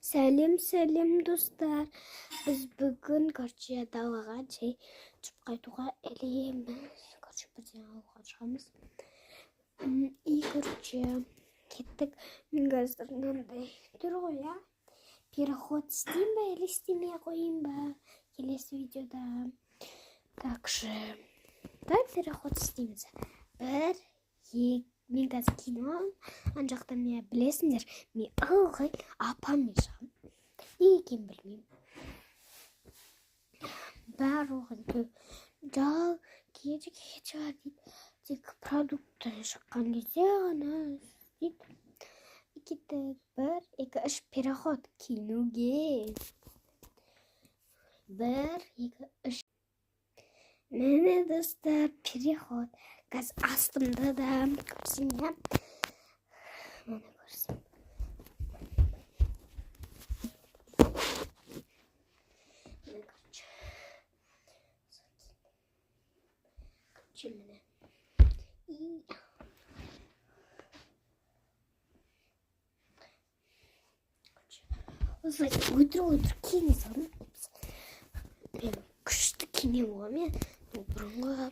Сәлем достар. Біз бүгін короче далаға жай жүріп қайтуға әлеміз. Короче бірден алуға шығамыз. И короче кеттік. Мен қазір мынандай тұр ғой, я. Переход істейін ба, или істемей қойын ба келесі видеода. Так же. Давай переход істейміз. Мен қазір кино ан жақта мен білесіңдер, мен ылғай апаммен шығамын. Не екенін білмеймін. Барлығы жал кеше дейді. Тек продукттан шыққан кезде ғана дейді. Кеттік 1, 2, 3 переход киноге. 1, 2, 3. Міне достар, переход. Қазір астымда да көрсем, я. Мені көрсем. Мені короче. Короче, мені. И... Короче. Осылай, өтірік киіне салдым. Мен күшті киіне боламын, я. Бұрынға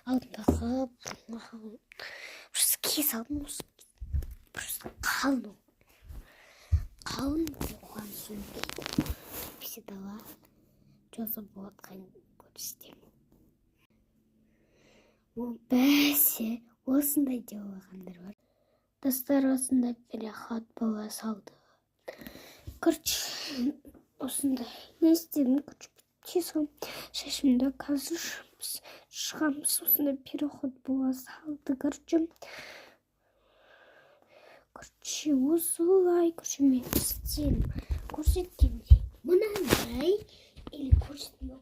алдындағы просто киіс алдым, просто қалын болған сөңке бесе дала жазып болатқан көрсетемін. Ол бәсе осындай делағандар бар. Достар осындай переход бола салды. Короче, осындай не істедім, короче, тесім шешімді қазір шығамыз, осындай переход бола салды. Короче, осылай, мен істедім. Көрсеткендей. Мынандай, или көрсетім.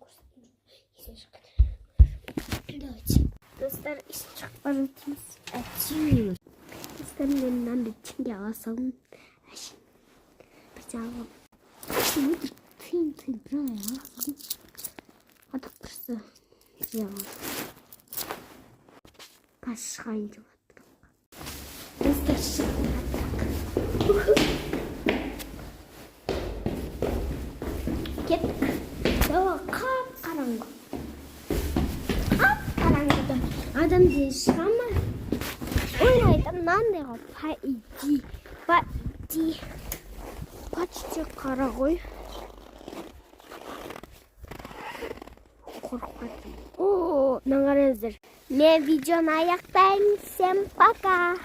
Давайте. Достар, из шықпар өтеміз. Әтеміз. Достар, мен мынандай теңге ала салдым. Бірде алам. Өтір тыйым, бірай ала. Адық бірсі. Қазір шығайын деп жатырмын. Достар, шығып кеттік. Дала қап-қараңғы. Қап-қараңғыда адам дейін шыға ма? Ойлайтын мынандайға почти қара ғой. Қорқатын. Нағарыңыздар. Мен видеоны аяқтаймын. Всем пока.